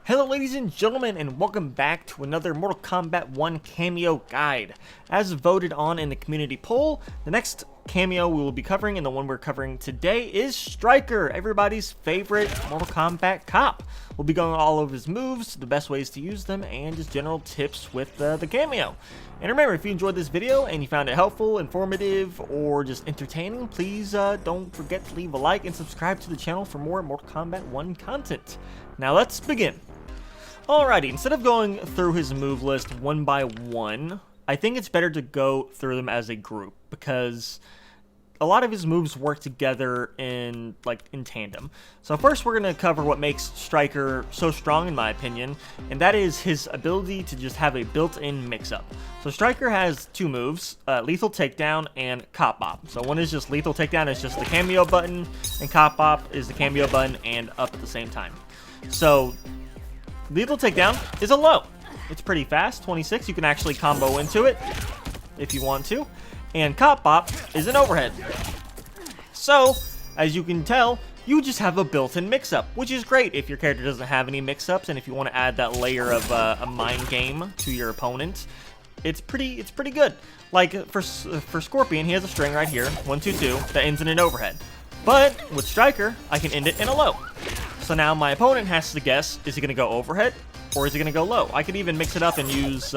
Hello ladies and gentlemen, and welcome back to another Mortal Kombat 1 cameo guide. As voted on in the community poll, the next cameo we will be covering, and the one we're covering today, is Stryker, everybody's favorite Mortal Kombat cop. We'll be going all over his moves, the best ways to use them, and just general tips with the cameo. And remember, if you enjoyed this video and you found it helpful, informative, or just entertaining, please don't forget to leave a like and subscribe to the channel for more Mortal Kombat 1 content. Now let's begin. Alrighty, instead of going through his move list one by one, I think it's better to go through them as a group, because a lot of his moves work together in tandem. So first we're going to cover what makes Stryker so strong in my opinion, and that is his ability to just have a built-in mix-up. So Stryker has two moves, Lethal Takedown and Cop Bop. So one is just Lethal Takedown, it's just the Kameo button, and Cop Bop is the Kameo button and up at the same time. So Lethal Takedown is a low. It's pretty fast, 26. You can actually combo into it if you want to. And Cop Bop is an overhead. So, as you can tell, you just have a built-in mix-up, which is great if your character doesn't have any mix-ups, and if you want to add that layer of a mind game to your opponent, it's pretty good. Like for Scorpion, he has a string right here, 1, 2, 2, that ends in an overhead. But with Stryker, I can end it in a low. So now my opponent has to guess, is he going to go overhead or is he going to go low? I could even mix it up and use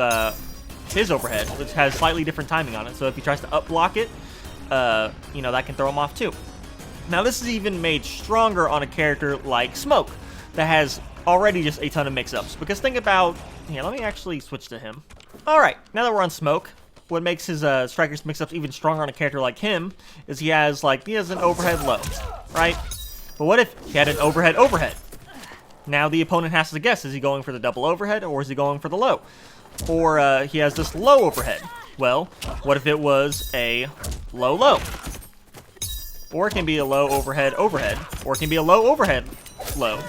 his overhead, which has slightly different timing on it. So if he tries to up block it, you know, that can throw him off too. Now this is even made stronger on a character like Smoke that has already just a ton of mix-ups. Because think about, here, let me actually switch to him. Alright, now that we're on Smoke, what makes his Stryker's mix-ups even stronger on a character like him is he has an overhead low, right? But what if he had an overhead? Now the opponent has to guess, is he going for the double overhead or is he going for the low? Or he has this low overhead. Well, what if it was a low? Or it can be a low overhead, or it can be a low overhead, low.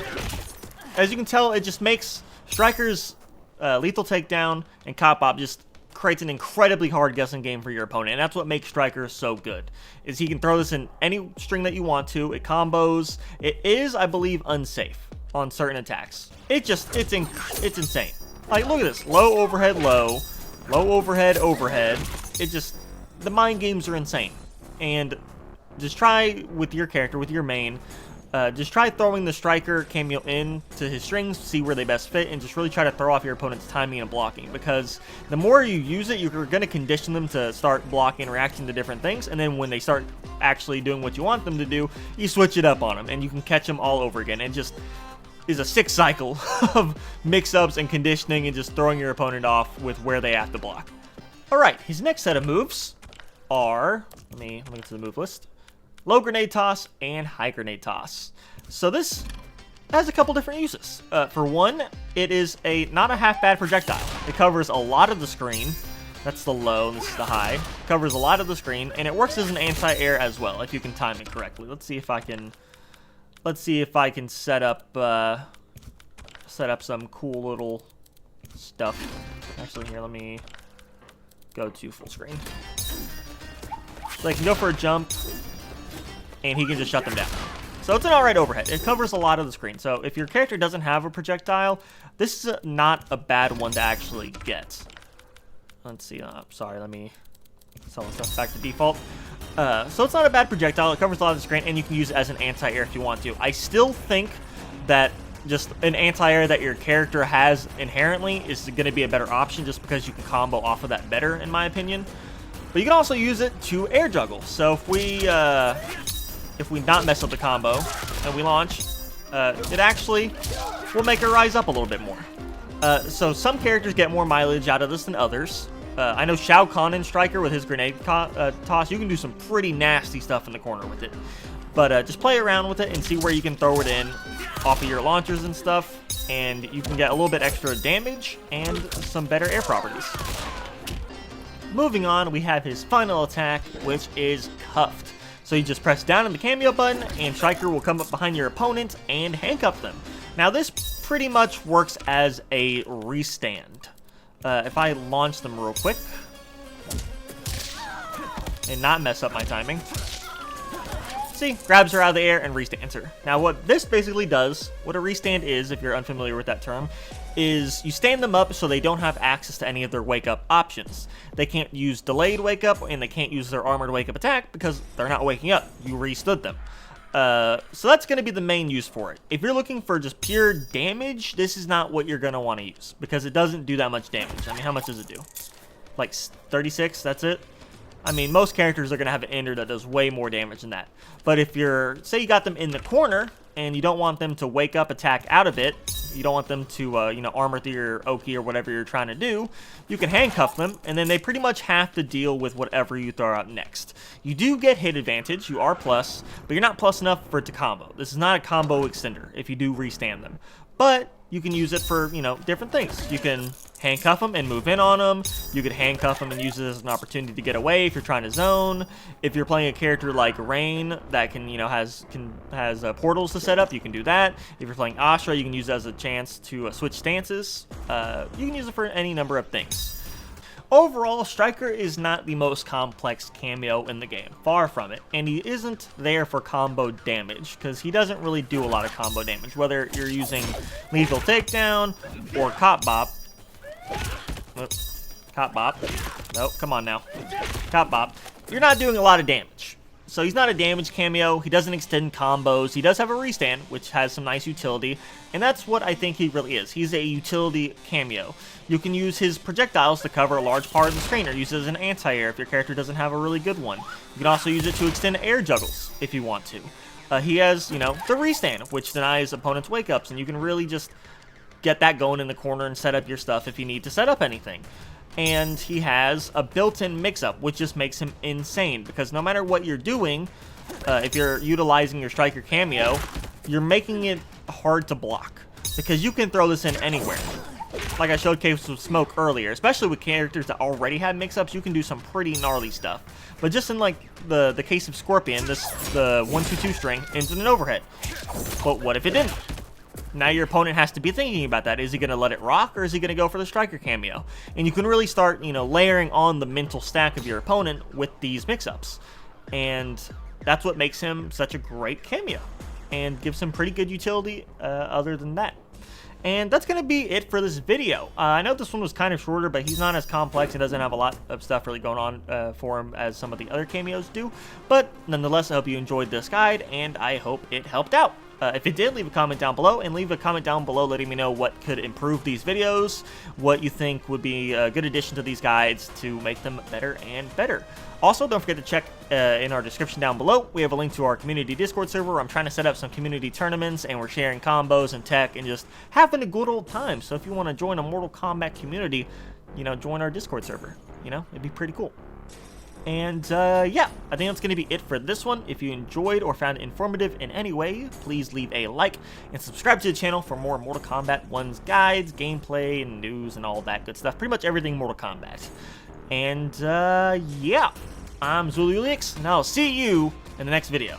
As you can tell, it just makes Stryker's Lethal Takedown and Cop Bop just creates an incredibly hard guessing game for your opponent, and that's what makes Stryker so good, is he can throw this in any string that you want to, it combos, it is, I believe, unsafe on certain attacks. It's insane. Like, look at this, low overhead, low overhead, the mind games are insane, and just try with your character, with your main, just try throwing the Stryker cameo into his strings, see where they best fit, and just really try to throw off your opponent's timing and blocking, because the more you use it, you're going to condition them to start blocking and reacting to different things, and then when they start actually doing what you want them to do, you switch it up on them, and you can catch them all over again. It just is a sick cycle of mix-ups and conditioning and just throwing your opponent off with where they have to block. Alright, his next set of moves are, let me get to the move list. Low grenade toss and high grenade toss. So this has a couple different uses. For one, it is not a half bad projectile. It covers a lot of the screen. That's the low, this is the high. Covers a lot of the screen, and it works as an anti-air as well, if you can time it correctly. Let's see if I can set up some cool little stuff. Actually, here, let me go to full screen. So I can go for a jump, and he can just shut them down. So it's an alright overhead. It covers a lot of the screen. So if your character doesn't have a projectile, this is not a bad one to actually get. Let's see. Sorry, let me sell the stuff back to default. So it's not a bad projectile. It covers a lot of the screen, and you can use it as an anti-air if you want to. I still think that just an anti-air that your character has inherently is going to be a better option, just because you can combo off of that better, in my opinion. But you can also use it to air juggle. So if we not mess up the combo and we launch, it actually will make her rise up a little bit more. So some characters get more mileage out of this than others. I know Shao Kahn in Stryker with his grenade toss, you can do some pretty nasty stuff in the corner with it. But just play around with it and see where you can throw it in off of your launchers and stuff, and you can get a little bit extra damage and some better air properties. Moving on, we have his final attack, which is Cuffed. So you just press down on the Kameo button, and Stryker will come up behind your opponent and handcuff them. Now this pretty much works as a restand. If I launch them real quick, and not mess up my timing. See, grabs her out of the air and restands her. Now what this basically does, what a restand is, if you're unfamiliar with that term, is you stand them up so they don't have access to any of their wake up options. They can't use delayed wake up and they can't use their armored wake up attack because they're not waking up. You restood them. So that's going to be the main use for it. If you're looking for just pure damage, this is not what you're going to want to use because it doesn't do that much damage. I mean, how much does it do? Like 36, that's it? I mean, most characters are going to have an ender that does way more damage than that. But if you're, say you got them in the corner and you don't want them to wake up attack out of it, you don't want them to, you know, armor through your Oki or whatever you're trying to do, you can handcuff them, and then they pretty much have to deal with whatever you throw out next. You do get hit advantage, you are plus, but you're not plus enough for it to combo. This is not a combo extender if you do restand them. But you can use it for, you know, different things. You can handcuff them and move in on them. You could handcuff them and use it as an opportunity to get away if you're trying to zone. If you're playing a character like Rain that can, you know, has portals to set up, you can do that. If you're playing Astra, you can use it as a chance to switch stances. You can use it for any number of things. Overall, Stryker is not the most complex cameo in the game, far from it, and he isn't there for combo damage, because he doesn't really do a lot of combo damage, whether you're using lethal takedown or cop bop. Cop bop. Nope, come on now. Cop bop. You're not doing a lot of damage. So he's not a damage cameo, he doesn't extend combos, he does have a restand, which has some nice utility, and that's what I think he really is. He's a utility cameo. You can use his projectiles to cover a large part of the screen, or use it as an anti-air if your character doesn't have a really good one. You can also use it to extend air juggles, if you want to. He has, you know, the restand, which denies opponents wake-ups, and you can really just get that going in the corner and set up your stuff if you need to set up anything. And he has a built-in mix-up, which just makes him insane, because no matter what you're doing, if you're utilizing your Stryker cameo, you're making it hard to block, because you can throw this in anywhere. Like I showcased with Smoke earlier, especially with characters that already have mix-ups, you can do some pretty gnarly stuff. But just in like the case of Scorpion, the 1-2-2 string ends in an overhead. But what if it didn't? Now your opponent has to be thinking about that. Is he going to let it rock, or is he going to go for the Stryker cameo? And you can really start, you know, layering on the mental stack of your opponent with these mix-ups. And that's what makes him such a great cameo, and gives him pretty good utility other than that. And that's going to be it for this video. I know this one was kind of shorter, but he's not as complex and doesn't have a lot of stuff really going on for him as some of the other cameos do. But nonetheless, I hope you enjoyed this guide, and I hope it helped out. If it did, leave a comment down below, and leave a comment down below letting me know what could improve these videos, what you think would be a good addition to these guides to make them better and better. Also, don't forget to check in our description down below. We have a link to our community Discord server where I'm trying to set up some community tournaments, and we're sharing combos and tech and just having a good old time. So if you want to join a Mortal Kombat community, you know, join our Discord server. You know, it'd be pretty cool. And, yeah, I think that's going to be it for this one. If you enjoyed or found it informative in any way, please leave a like and subscribe to the channel for more Mortal Kombat 1's guides, gameplay, and news, and all that good stuff. Pretty much everything Mortal Kombat. And, yeah, I'm Zululix, and I'll see you in the next video.